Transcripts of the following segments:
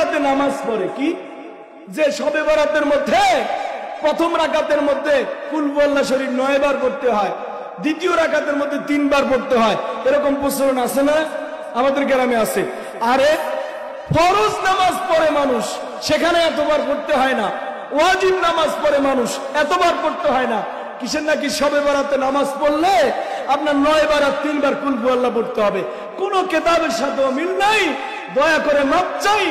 বরাতে নামাজ পড়ে কি, যে শবে বরাতের মধ্যে প্রথম রাকাতের মধ্যে কুল আল্লাহ শরীফ 9 বার পড়তে হয়, দ্বিতীয় রাকাতের মধ্যে 3 বার পড়তে হয়, এরকম প্রচলন আছে না? আমাদের গ্রামে আছে। আরে ফরজ নামাজ পড়ে মানুষ, সেখানে এতবার পড়তে হয় না। ওয়াজিব নামাজ পড়ে মানুষ, এতবার পড়তে হয় না। কিসের নাকি শবে বরাতে নামাজ পড়লে আপনার 9 বার আর 3 বার কুল আল্লাহ পড়তে হবে। কোন কিতাবের সাথে মিল নাই, দয়া করে মাপ চাই,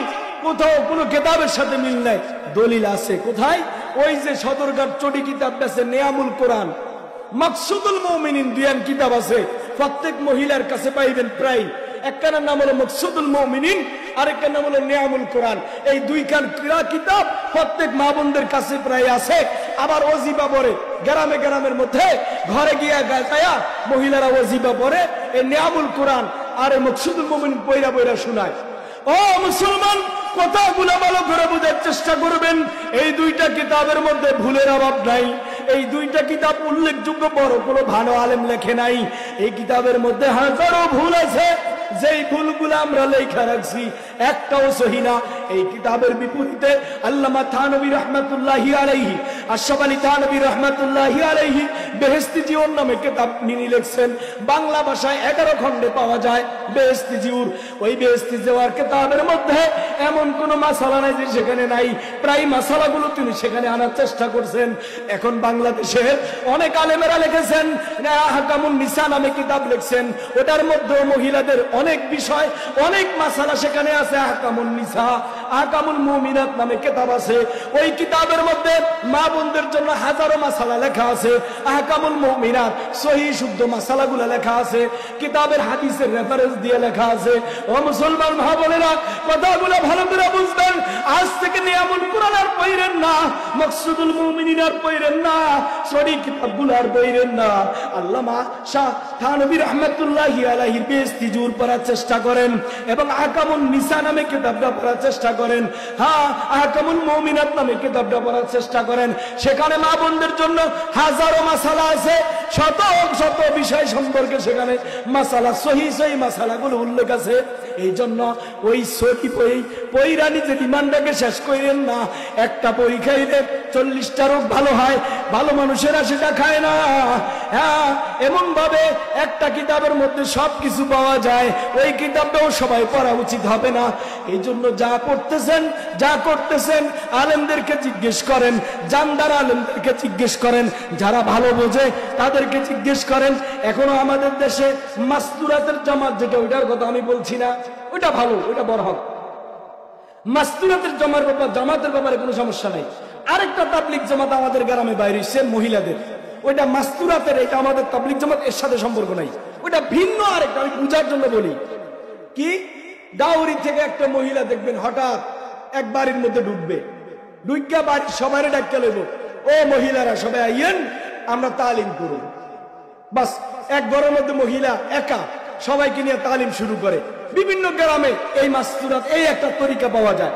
কোথাও কোন কিতাবের সাথে মিল নাই। দলিল আছে কোথায়? ওই যে সদরঘাট চটি কিতাব আছে নেয়ামুল কোরআন, মাকসুদুল মুমিনিন দুইয়ান কিতাব আছে, প্রত্যেক মহিলার কাছে পাইবেন প্রায়। একখানার নাম হলো মাকসুদুল মুমিনিন, আরেকটার নাম হলো নেয়ামুল কোরআন। এই দুইখান কিতাব প্রত্যেক মা বোনদের কাছে প্রায় আছে। আবার ওজিবা পড়ে গ্রামে গ্রামের মধ্যে, ঘরে গিয়া গায়া মহিলারা ওজিবা পড়ে এই নেয়ামুল কোরআন আর এই মাকসুদুল মুমিনিন পয়রা পয়রা শোনায়। ও মুসলমান, কথাগুলো ভালো করে বোঝার চেষ্টা করবেন। এই দুইটা কিতাবের মধ্যে ভুলের অভাব নাই। এই দুইটা কিতাব উল্লেখযোগ্য, বড় কোনো ভালো আলেম লেখে নাই। এই কিতাবের মধ্যে হাজারো ভুল আছে, যেই ভুলগুলো আমরা লেখা রাখছি একটাও সহি না। এই কিতাবের বিপরীতে আল্লামা থানভী রাহমাতুল্লাহি আলাইহি, আশরাফ আলী থানভী রাহমাতুল্লাহি আলাইহি বেহেশতি জীবন নামে কিতাব তিনি লিখছেন। বাংলা ভাষায় 11 খণ্ডে পাওয়া যায় বেহেশতি জীবন। ওই বেহেশতি জীবনের কিতাবের মধ্যে এমন কোন মাসালা নাই যে সেখানে নাই। প্রায় মাসালাগুলো তিনি সেখানে আনার চেষ্টা করছেন। এখন বাংলাদেশের অনেক আলেমেরা লিখেছেন, আহকামুন নিসা নামে কিতাব লিখছেন, ওটার মধ্যে মহিলাদের অনেক বিষয়, অনেক মাসালা সেখানে আছে। আহকামুন নিসা, আহকামুল মুমিনাত নামে কিতাব আছে। ওই কিতাবের মধ্যে মা বোনদের জন্য হাজারো মাসালা লেখা আছে। আহকামুল মুমিনাত সহিহ শুদ্ধ মাসালাগুলো লেখা আছে, কিতাবের হাদিসের রেফারেন্স দিয়ে লেখা আছে। ও মুসলমান ভাই বোনেরা, কথাগুলো ভালো করে বুঝবেন। আজ থেকে নিয়ামুল কোরআন আর পড়েন না, মাকসুদুল মুমিনিন আর পড়েন না, সহি কিতাবগুলো আর পড়েন না। আল্লামা শাহ থানভী রাহমাতুল্লাহি আলাইহি বেহেশতি জুর পড়ার চেষ্টা করেন এবং আহকামুন নিসা নামে কিতাবটা পড়ার চেষ্টা করেন। হ্যাঁ, আহকামুল মুমিনাত নামে কিতাবটা পড়ার চেষ্টা করেন। সেখানে মা বোনদের জন্য হাজারো মাসালা আছে, শত শত বিষয় সম্পর্কে সেখানে মাসালা, সহিহ সহিহ মাসালাগুলো উল্লেখ আছে। এই জন্য ওই সহি পয়রা নিজের ইমানটাকে শেষ করেন না। একটা বই খাইলে 40টা রোগ ভালো হয়, ভালো মানুষেরা সেটা খায় না। হ্যাঁ, এমন ভাবে একটা কিতাবের মধ্যে সবকিছু পাওয়া যায়, ওই কিতাবটাও সবাই পড়া উচিত হবে না। এই জন্য যা পড়তেছেন, যা করতেছেন, আলেমদেরকে জিজ্ঞেস করেন, জানদার আলেমদেরকে জিজ্ঞেস করেন, যারা ভালো বোঝে তাদেরকে জিজ্ঞেস করেন। এখনো আমাদের দেশে মাস্তুরাতের জামাত, যেটা ওইটার কথা আমি বলছি না, ওইটা ভালো, ওইটা বড় হক। মাস্তুরাতের জামাতের ব্যাপারে কোনো সমস্যা নাই। আরেকটা তাবলিগ জামাত আমাদের গ্রামে বাইরে সে মহিলাদের, ওইটা মাস্তুরাতের, এটা আমাদের তাবলিগ জামাত এর সাথে সম্পর্ক নাই, ওইটা ভিন্ন। আরেকটা আমি বুঝার জন্য বলি, কি দাউরি থেকে একটা মহিলা দেখবেন হঠাৎ এক বাড়ির মধ্যে ঢুকবে, ঢুকিয়া বাড়ির সবাই ডাক্কা লইব, ও মহিলারা সবাই আইয়েন আমরা তালিম করব। বাস, এক ঘরের মধ্যে মহিলা একা সবাইকে নিয়ে তালিম শুরু করে। বিভিন্ন গ্রামে এই মাস্তুরাত, এই একটা তরিকা পাওয়া যায়।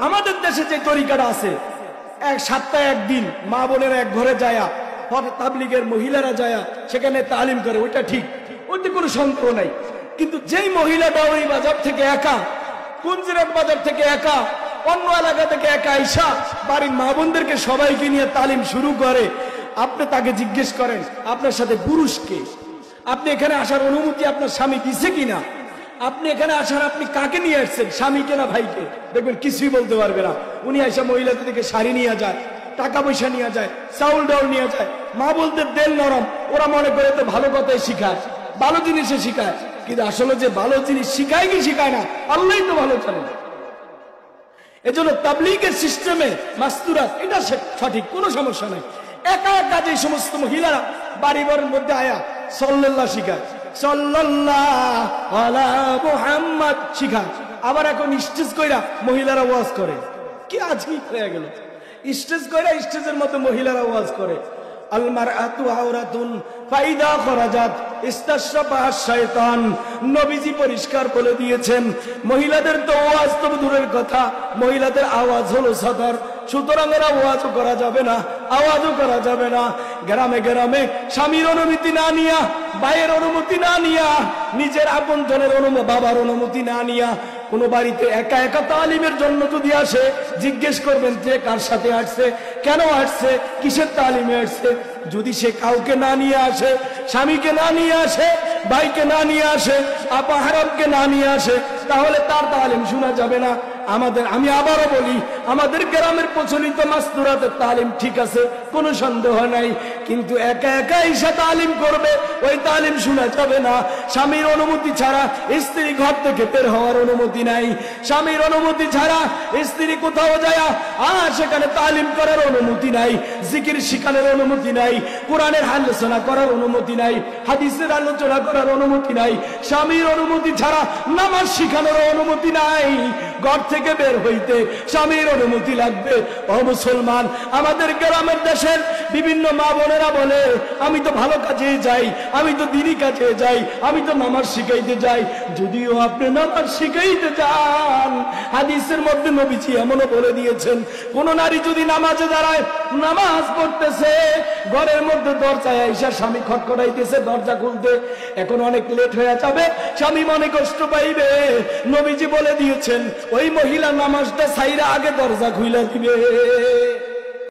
আমাদের দেশে যে তরিকাটা আছে, এক সপ্তাহে একদিন মা বোনেরা এক ঘরে যায়া, তাবলিগের মহিলারা যায়া সেখানে তালিম করে, ওইটা ঠিক, ওইটা কোনো সন্দেহ নাই। কিন্তু যেই মহিলাটা ওই বাজার থেকে একা, কুঞ্জিরাট বাজার থেকে একা, অন্য এলাকা থেকে একা আইসা বাড়ির মা বোনদেরকে সবাইকে নিয়ে তালিম শুরু করে, আপনি তাকে জিজ্ঞেস করেন আপনার সাথে পুরুষকে, আপনি এখানে আসার অনুমতি আপনার স্বামী দিছে কিনা, আপনি এখানে আসার আপনি কাকে নিয়ে আসছেন, স্বামীকে না ভাইকে, দেখবেন কিছুই বলতে পারবে না। উনি আইসা মহিলাদেরকে শাড়ি নিয়ে যায়, টাকা পয়সা নিয়ে যায়, চাউল ডাউল নিয়ে যায়। মা বলতে দেল নরম, ওরা মনে করে তো ভালো কথাই শিখায়, ভালো জিনিসে শিখায়, কিন্তু আসলে যে ভালো জিনিস শিখায় কি শিখায় না আল্লাহই তো ভালো জানেন। এজন্য তাবলীগের সিস্টেমে মাস্তুরাত এটা সঠিক, কোনো সমস্যা নাই। একা একা যে সমস্ত মহিলারা বাড়ি বাড়ির মধ্যে আয়া সাল্লাল্লাহ শিখায়, সাল্লাল্লাহু আলা মুহাম্মদ শিখায়, আবার এখন স্টেজ কইরা মহিলারা ওয়াজ করে, কি আজই হয়ে গেল। স্টেজ কইরা স্টেজের মধ্যে মহিলারা ওয়াজ করে, আল মারআতু আওরাতুন ফাইদা খরাজাত ইস্তাশরাফা শায়তান। নবীজি পরিষ্কার বলে দিয়েছেন, মহিলাদের তো ওয়াজ তো দূরের কথা, মহিলাদের আওয়াজ হলো সদর, সুতরাং এরা ওয়াজও করা যাবে না, আওয়াজও করা যাবে না। গ্রামে গ্রামে স্বামীর অনুমতি না নিয়া, ভাইয়ের অনুমতি না নিয়া, নিজের আপন জনের বাবার অনুমতি না নিয়া কোনো বাড়িতে একা একা তালিমের জন্য যদি আসে, জিজ্ঞেস করবেন যে কার সাথে আসছে, কেন আসছে, কিসের তালিমে আসছে। যদি সে কাউকে না নিয়ে আসে, স্বামীকে না নিয়ে আসে, ভাইকে না নিয়ে আসে, আপা হারামকে না নিয়ে আসে, তাহলে তার তালিম শোনা যাবে না। আমি আবারও বলি, আমাদের গ্রামের প্রচলিত মাস্তুরাতের তালিম ঠিক আছে, কোনো সন্দেহ নাই, কিন্তু একা একা এসে তালিম করবে, ওই তালিম শোনা যাবে না। স্বামীর অনুমতি ছাড়া স্ত্রী ঘর থেকে বের হওয়ার অনুমতি নাই। স্বামীর অনুমতি ছাড়া স্ত্রী কোথাও যায় সেখানে তালিম করার অনুমতি নাই, জিকির শিখানোর অনুমতি নাই, কোরআনের আলোচনা করার অনুমতি নাই, হাদিসের আলোচনা করার অনুমতি নাই। স্বামীর অনুমতি ছাড়া নামাজ শিখানোর অনুমতি নাই। ঘর থেকে বের হইতে স্বামীর অনুমতি লাগবে। ও মুসলমান, আমাদের গ্রামের দেশের বিভিন্ন মা বোনেরা বলে, আমি তো ভালো কাজে যাই, আমি তো দিনী কাজে যাই, আমি তো নামাজ শিখাইতে যাই। যদিও আপনি নামাজ শিখাইতে যান, হাদিসের মধ্যে নবীজি এমনও বলে দিয়েছেন, কোন নারী যদি নামাজে দাঁড়ায়, নামাজ পড়তেছে, ঘরের মধ্যে দরজায় আইসা স্বামী খটখটাইতেছে, দরজা খুলতে, এখন অনেক লেট হয়ে যাবে, স্বামী মনে কষ্ট পাইবে, নবীজি বলে দিয়েছেন ওই মহিলা নামাজটা ছাইরা আগে দরজা খুইলা দিবে।